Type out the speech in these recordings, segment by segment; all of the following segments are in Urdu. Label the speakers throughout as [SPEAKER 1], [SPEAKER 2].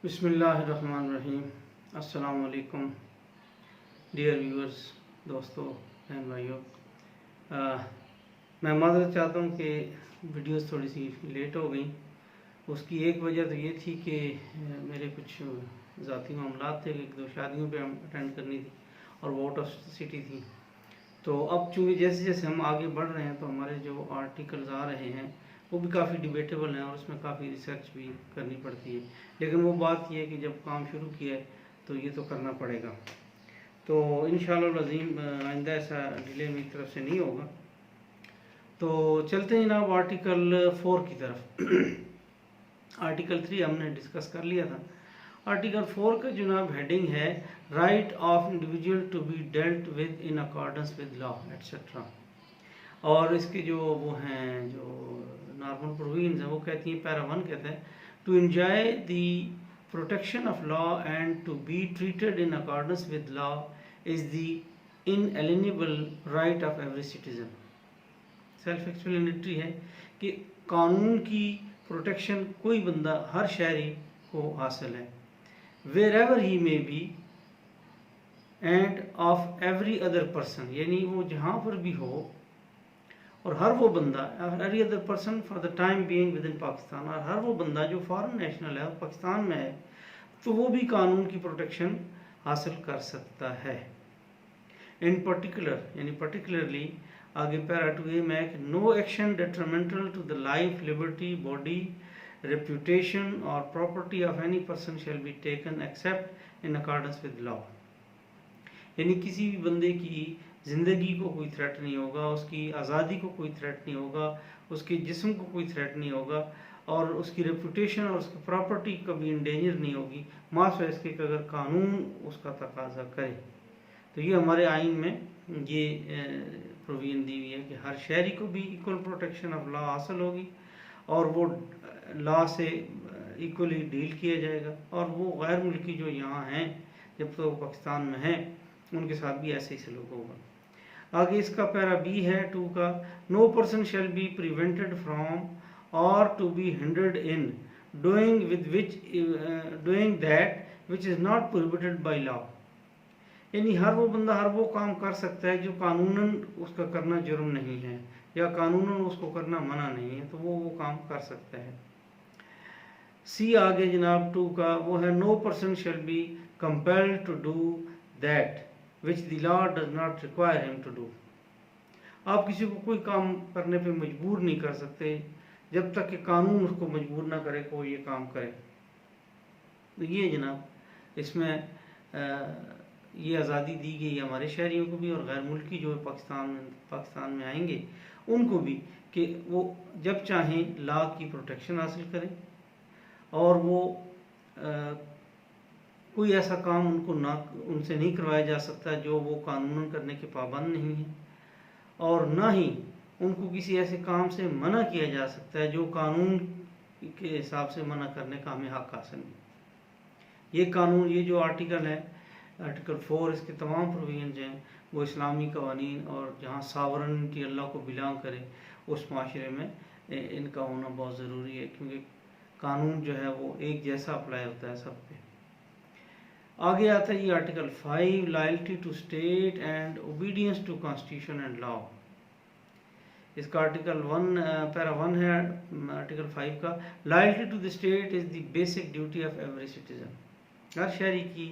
[SPEAKER 1] بسم اللہ الرحمن الرحیم۔ السلام علیکم ڈیئر ویورز، دوستوں، بہن بھائیوں، میں معذرت چاہتا ہوں کہ ویڈیوز تھوڑی سی لیٹ ہو گئیں۔ اس کی ایک وجہ تو یہ تھی کہ میرے کچھ ذاتی معاملات تھے، ایک دو شادیوں پہ اٹینڈ کرنی تھی اور وہ آؤٹ آف سٹی تھی۔ تو اب چونکہ جیسے جیسے ہم آگے بڑھ رہے ہیں تو ہمارے جو آرٹیکلز آ رہے ہیں وہ بھی کافی ڈیبیٹیبل ہیں اور اس میں کافی ریسرچ بھی کرنی پڑتی ہے، لیکن وہ بات یہ ہے کہ جب کام شروع کیا ہے تو یہ تو کرنا پڑے گا۔ تو انشاءاللہ العظیم آئندہ ایسا ڈیلے میری طرف سے نہیں ہوگا۔ تو چلتے ہیں جناب آرٹیکل 4 کی طرف۔ آرٹیکل 3 ہم نے ڈسکس کر لیا تھا۔ آرٹیکل 4 کا جناب ہیڈنگ ہے right of individual to be dealt with in accordance with law et cetera, اور اس کے جو وہ ہیں جو نارمل پروویژنز ہیں وہ کہتی ہیں، پیرا 1 کہتا ہے to enjoy the protection of law and to be treated in accordance with law is the inalienable right of every citizen۔ Self explanatory ہے کہ قانون کی پروٹیکشن کوئی بندہ، ہر شہری کو حاصل ہے، wherever he may be and of every other person، یعنی وہ جہاں پر بھی ہو اور ہر وہ بندہ every other person for the time being within Pakistan, اور ہر وہ بندہ جو فارن نیشنل ہے اور پاکستان میں ہے تو وہ بھی قانون کی پروٹیکشن حاصل کر سکتا ہے۔ ان پرٹیکولر یعنی پرٹیکولرلی آگے پیرا 2 میں کہ no action detrimental to the life, liberty, body, reputation اور property of any person shall be taken except in accordance with law, یعنی کسی بھی بندے کی زندگی کو کوئی تھریٹ نہیں ہوگا، اس کی آزادی کو کوئی تھریٹ نہیں ہوگا، اس کے جسم کو کوئی تھریٹ نہیں ہوگا، اور اس کی ریپوٹیشن اور اس کی پراپرٹی کبھی انڈینجر نہیں ہوگی، ماسو اس کے کہ اگر قانون اس کا تقاضا کرے۔ تو یہ ہمارے آئین میں یہ پروویژن دی ہوئی ہے کہ ہر شہری کو بھی ایکول پروٹیکشن آف لا حاصل ہوگی اور وہ لا سے ایکولی ڈیل کیا جائے گا، اور وہ غیر ملکی جو یہاں ہیں جب تو پاکستان میں ہیں ان کے ساتھ بھی ایسے ہی سلوک ہوگا۔ آگے اس کا پیرا بی ہے 2 کا، no person shall be prevented from or to be hindered in doing that which is not prohibited by law، یعنی ہر وہ بندہ ہر وہ کام کر سکتا ہے جو قانوناً اس کا کرنا جرم نہیں ہے یا قانوناً اس کو کرنا منع نہیں ہے، تو وہ کام کر سکتا ہے۔ سی آگے جناب 2 کا وہ ہے no person shall be compelled to do that which the law does not require him to do، آپ کسی کو کوئی کام کرنے پہ مجبور نہیں کر سکتے جب تک کہ قانون اس کو مجبور نہ کرے کہ وہ یہ کام کرے۔ تو یہ جناب اس میں یہ آزادی دی گئی ہمارے شہریوں کو بھی اور غیر ملکی جو پاکستان میں آئیں گے ان کو بھی، کہ وہ جب چاہیں لا کی پروٹیکشن حاصل کریں اور وہ کوئی ایسا کام ان سے نہیں کروایا جا سکتا جو وہ قانون کرنے کے پابند نہیں ہیں، اور نہ ہی ان کو کسی ایسے کام سے منع کیا جا سکتا ہے جو قانون کے حساب سے منع کرنے کا ہمیں حق حاصل نہیں۔ یہ قانون، یہ جو آرٹیکل ہے آرٹیکل 4، اس کے تمام پروویژنز ہیں وہ اسلامی قوانین اور جہاں ساورنٹی اللہ کو بلانگ کرے اس معاشرے میں ان کا ہونا بہت ضروری ہے، کیونکہ قانون جو ہے وہ ایک جیسا اپلائی ہوتا ہے سب پہ۔ آگے آتا ہے یہ article 5 loyalty to state and obedience to constitution and law, اس کا آرٹیکل 1 پیرا 1 ہے آرٹیکل 5 کا، loyalty to the state is the basic duty of every citizen, ہر شہری کی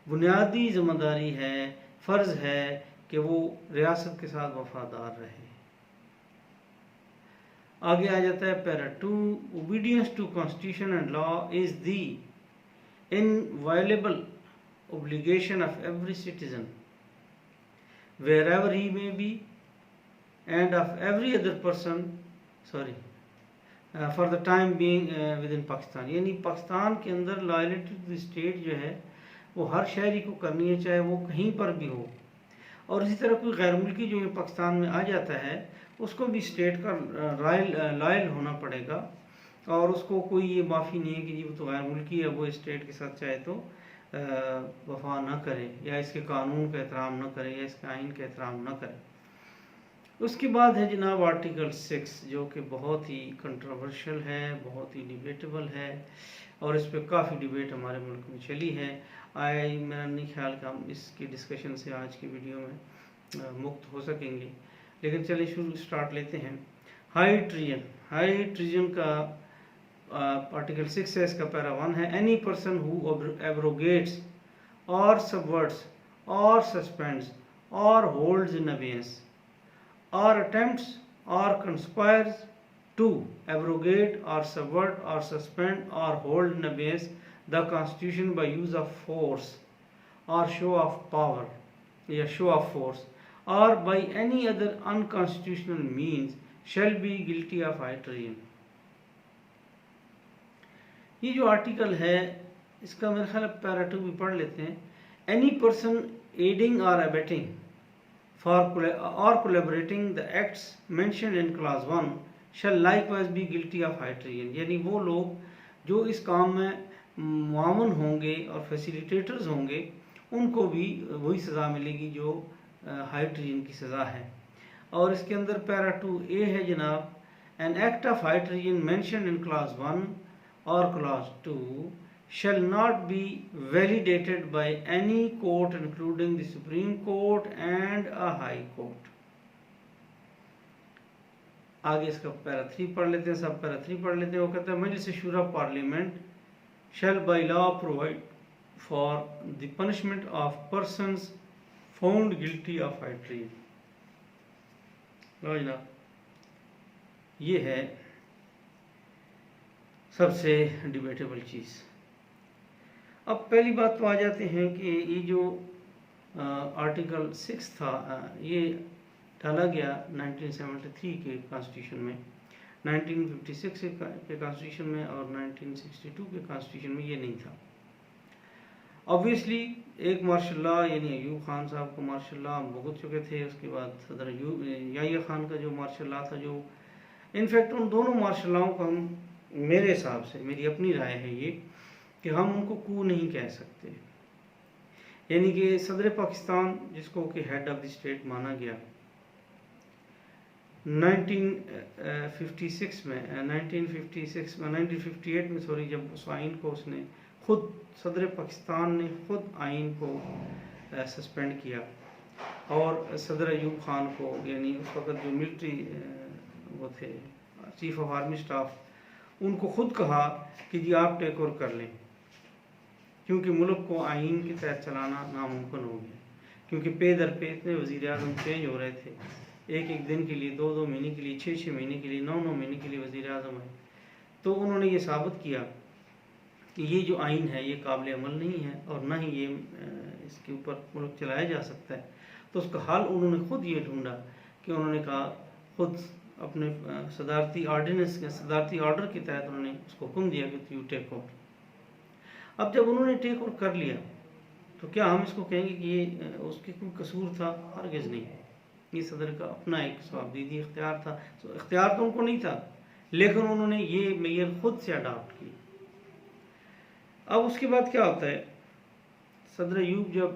[SPEAKER 1] بنیادی ذمہ داری ہے، فرض ہے کہ وہ ریاست کے ساتھ وفادار رہے۔ آگے آ جاتا ہے پیرا 2 obedience to constitution and law is the inviolable obligation of every citizen wherever he may be and of every other person for the time being within Pakistan، یعنی پاکستان کے اندر لائلٹی ٹو دی اسٹیٹ جو ہے وہ ہر شہری کو کرنی ہے چاہے وہ کہیں پر بھی ہو، اور اسی طرح کوئی غیر ملکی جو پاکستان میں آ جاتا ہے اس کو بھی اسٹیٹ کا لائل ہونا پڑے گا، اور اس کو کوئی یہ معافی نہیں ہے کہ جی وہ تو غیر ملکی ہے، وہ اسٹیٹ کے ساتھ چاہے تو وفا نہ کرے یا اس کے قانون کا احترام نہ کرے یا اس کے آئین کا احترام نہ کرے۔ اس کے بعد ہے جناب آرٹیکل 6 جو کہ بہت ہی کنٹروورشل ہے، بہت ہی ڈیبیٹیبل ہے، اور اس پہ کافی ڈیبیٹ ہمارے ملک میں چلی ہے۔ میرا نہیں خیال کہ ہم اس کی ڈسکشن سے آج کی ویڈیو میں مکت ہو سکیں گے، لیکن چلیں سٹارٹ لیتے ہیں۔ ہائی ٹریجن کا آرٹیکل 6 ہے، اس کا پیرا 1 ہے، اینی پرسن ہو ایبروگیٹس اور سبورٹس اور سسپینڈس اور holds in abeyance or attempts or conspires to abrogate or subvert or suspend or hold in abeyance the Constitution by use of force or show of power show of force or by any other unconstitutional means shall be guilty of high treason۔ یہ جو آرٹیکل ہے اس کا میرا خیال پیرا 2 بھی پڑھ لیتے ہیں۔ اینی پرسن ایڈنگ اور abetting or collaborating the acts mentioned in clause 1 shall likewise be guilty of high treason۔ یعنی وہ لوگ جو اس کام میں معاون ہوں گے اور فیسیلیٹیٹرز ہوں گے ان کو بھی وہی سزا ملے گی جو ہائی ٹریجن کی سزا ہے۔ اور اس کے اندر پیرا 2A ہے جناب، an act of high treason mentioned in clause 1 or clause 2 shall not be validated by any court including the Supreme Court and a High Court۔ آگے اس کا پیرا 3 پڑھ لیتے ہیں، سب پیرا 3 پڑھ لیتے ہیں۔ وہ کہتا ہے مجلس شورا parliament shall by law provide for the punishment of persons found guilty of high treason۔ لو جناب یہ ہے سب سے ڈیبیٹیبل چیز۔ اب پہلی بات تو آ جاتے ہیں کہ یہ جو آرٹیکل 6 تھا یہ ڈالا گیا 1973 کے کانسٹیٹیوشن میں، 1956 کے کانسٹیٹیوشن میں اور 1962 کے کانسٹیٹیوشن میں یہ نہیں تھا۔ آبویسلی ایک مارشل لا یعنی ایوب خان صاحب کو مارشل لا ہم بھگت چکے تھے، اس کے بعد صدر یحییٰ خان کا جو مارشل لا تھا، جو انفیکٹ ان دونوں مارشل لاؤں کو ہم، میرے حساب سے میری اپنی رائے ہے یہ کہ ہم ان کو کو نہیں کہہ سکتے۔ یعنی کہ صدر پاکستان جس کو کہ ہیڈ آف دی اسٹیٹ مانا گیا 1958 میں سوری، جب اس آئین کو اس نے خود، صدر پاکستان نے خود آئین کو سسپینڈ کیا، اور صدر ایوب خان کو، یعنی اس وقت جو ملٹری وہ تھے چیف آف آرمی اسٹاف، ان کو خود کہا کہ جی آپ ٹیک اوور کر لیں، کیونکہ ملک کو آئین کے تحت چلانا ناممکن ہو گیا، کیونکہ پے در پے اتنے وزیر اعظم چینج ہو رہے تھے، ایک دن کے لیے، 2 مہینے کے لیے، 6 مہینے کے لیے، 9 مہینے کے لیے وزیر اعظم آئے۔ تو انہوں نے یہ ثابت کیا کہ یہ جو آئین ہے یہ قابل عمل نہیں ہے اور نہ ہی یہ اس کے اوپر ملک چلایا جا سکتا ہے۔ تو اس کا حل انہوں نے خود یہ ڈھونڈا کہ انہوں نے کہا، خود اپنے صدارتی آرڈیننس کے صدارتی آرڈر کے تحت انہوں نے اس کو حکم دیا کہ یو ٹیک اوور۔ اب جب انہوں نے ٹیک اوور کر لیا تو کیا ہم اس کو کہیں گے کہ یہ اس کے کوئی قصور تھا؟ ہرگز نہیں، یہ صدر کا اپنا ایک ثوابدیدی اختیار تھا، اختیار تو ان کو نہیں تھا، لیکن انہوں نے یہ معیار خود سے اڈاپٹ کی۔ اب اس کے بعد کیا ہوتا ہے، صدر ایوب جب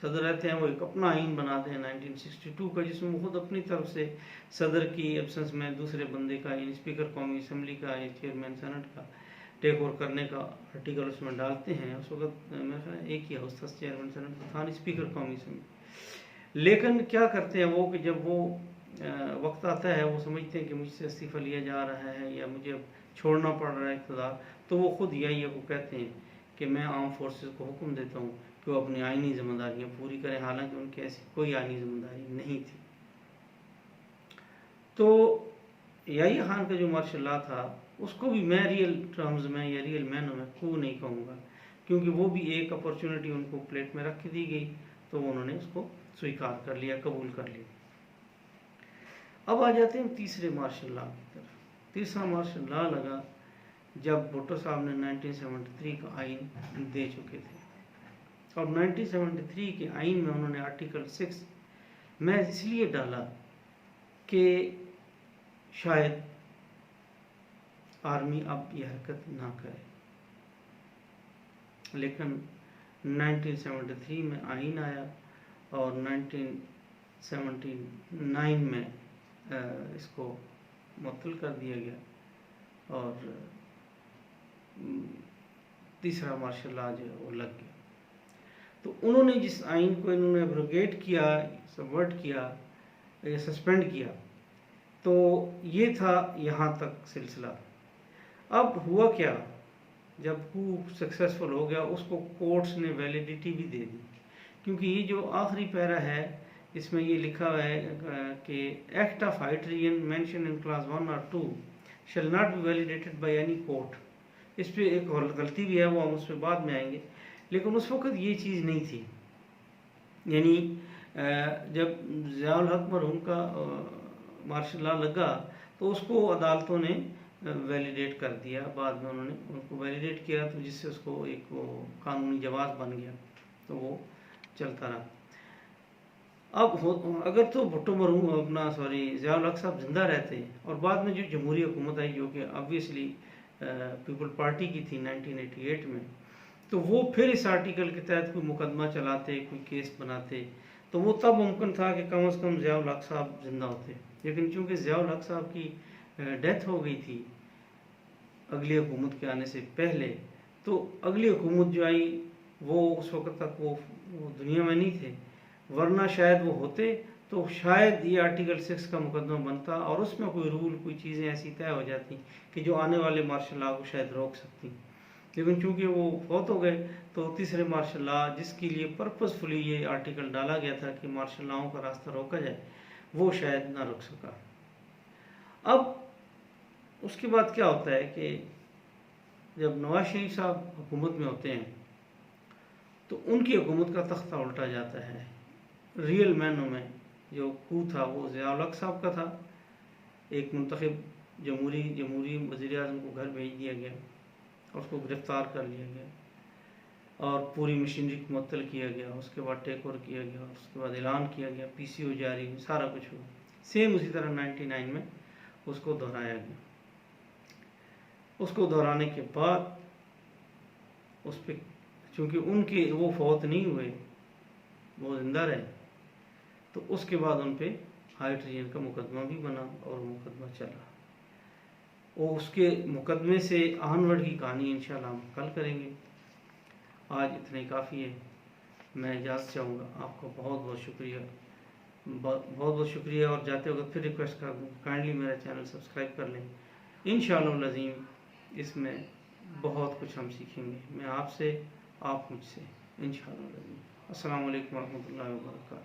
[SPEAKER 1] صدر رہتے ہیں وہ ایک اپنا آئین بناتے ہیں 1962 کا، جس میں وہ خود اپنی طرف سے صدر کی ایبسنس میں دوسرے بندے کا، یعنی اسپیکر قومی اسمبلی کا یا چیئرمین سینٹ کا ٹیک اوور کرنے کا آرٹیکل اس میں ڈالتے ہیں۔ اس وقت میرا خیال ایک ہی ہاؤس تھا، چیئرمین سینٹ تھا، اسپیکر قومی اسمبلی۔ لیکن کیا کرتے ہیں وہ کہ جب وہ وقت آتا ہے، وہ سمجھتے ہیں کہ مجھ سے استعفیٰ لیا جا رہا ہے یا مجھے اب چھوڑنا پڑ رہا ہے اقتدار، تو وہ خود یحییٰ کو کہتے ہیں کہ میں آرم فورسز کو حکم دیتا ہوں کہ وہ اپنی آئینی ذمہ داریاں پوری کریں، حالانکہ ان کی ایسی کوئی آئینی ذمہ داری نہیں تھی۔ تو یحییٰ خان کا جو مارشل لا تھا اس کو بھی میں ریئل ٹرمز میں یا ریئل مینوں میں کو نہیں کہوں گا، کیونکہ وہ بھی ایک اپرچونٹی ان کو پلیٹ میں رکھ دی گئی تو انہوں نے اس کو سویکار کر لیا، قبول کر لیا۔ اب آ جاتے ہیں تیسرے مارشل لا کی طرف۔ تیسرا مارشل لا لگا جب بھٹو صاحب نے 1973 کا آئین دے چکے تھے، اور 1973 کے آئین میں انہوں نے آرٹیکل 6 میں اس لیے ڈالا کہ شاید آرمی اب یہ حرکت نہ کرے، لیکن 1973 میں آئین آیا اور 79 میں اس کو معطل کر دیا گیا، اور تیسرا مارشل لا جو ہے وہ لگ گیا۔ تو انہوں نے جس آئین کو انہوں نے ایبروگیٹ کیا، سبورٹ کیا یا سسپینڈ کیا، تو یہ تھا یہاں تک سلسلہ۔ اب ہوا کیا، جب کو سکسیسفل ہو گیا اس کو کورٹس نے ویلیڈیٹی بھی دے دی، کیونکہ یہ جو آخری پیرا ہے اس میں یہ لکھا ہوا ہے کہ act of high treason mention in clause 1 اور 2 shall not be validated by any court. اس پہ ایک غلطی بھی ہے، وہ ہم اس پہ بعد میں آئیں گے، لیکن اس وقت یہ چیز نہیں تھی۔ یعنی جب ضیاء الحق مرحوم کا مارشل لا لگا تو اس کو عدالتوں نے ویلیڈیٹ کر دیا، بعد میں انہوں نے ان کو ویلیڈیٹ کیا، تو جس سے اس کو ایک وہ قانونی جواز بن گیا، تو وہ چلتا رہا۔ اب اگر تو بھٹو مرحوم ضیاء الحق صاحب زندہ رہتے، اور بعد میں جو جمہوری حکومت آئی جو کہ آبویسلی پیپل پارٹی کی تھی 1988 میں، تو وہ پھر اس آرٹیکل کے تحت کوئی مقدمہ چلاتے، کوئی کیس بناتے، تو وہ تب ممکن تھا کہ کم از کم ضیاء الحق صاحب زندہ ہوتے۔ لیکن چونکہ ضیاء الحق صاحب کی ڈیتھ ہو گئی تھی اگلی حکومت کے آنے سے پہلے، تو اگلی حکومت جو آئی وہ اس وقت تک وہ دنیا میں نہیں تھے، ورنہ شاید وہ ہوتے تو شاید یہ آرٹیکل 6 کا مقدمہ بنتا، اور اس میں کوئی رول، کوئی چیزیں ایسی طے ہو جاتی کہ جو آنے والے مارشل لا کو شاید روک سکتی۔ لیکن چونکہ وہ فوت ہو گئے، تو تیسرے مارشل لا جس کے لیے پرپزفلی یہ آرٹیکل ڈالا گیا تھا کہ مارشل لاؤں کا راستہ روکا جائے، وہ شاید نہ رک سکا۔ اب اس کے بعد کیا ہوتا ہے کہ جب نواز شریف صاحب حکومت میں ہوتے ہیں تو ان کی حکومت کا تختہ الٹا جاتا ہے۔ ریئل معنوں میں جو کو تھا وہ ضیاء الحق صاحب کا تھا، ایک منتخب جمہوری وزیر اعظم کو گھر بھیج دیا گیا، اور اس کو گرفتار کر لیا گیا، اور پوری مشینری کو معطل کیا گیا، اس کے بعد ٹیک اوور کیا گیا، اور اس کے بعد اعلان کیا گیا، PCO جاری ہوئی، سارا کچھ ہوا۔ سیم اسی طرح 99 میں اس کو دہرایا گیا۔ اس کو دہرانے کے بعد اس پہ چونکہ ان کے وہ فوت نہیں ہوئے، وہ زندہ رہے، تو اس کے بعد ان پہ ہائی ٹریزن کا مقدمہ بھی بنا، اور مقدمہ چلا۔ اور اس کے مقدمے سے آنورڈ کی کہانی انشاءاللہ ہم کل کریں گے۔ آج اتنا ہی کافی ہے، میں اجازت چاہوں گا۔ آپ کو بہت بہت شکریہ، بہت بہت شکریہ، اور جاتے وقت پھر ریکویسٹ کر دوں کائنڈلی میرا چینل سبسکرائب کر لیں۔ انشاءاللہ العظیم اس میں بہت کچھ ہم سیکھیں گے، میں آپ سے، آپ مجھ سے، انشاءاللہ العظیم۔ السلام علیکم ورحمۃ اللہ وبرکاتہ۔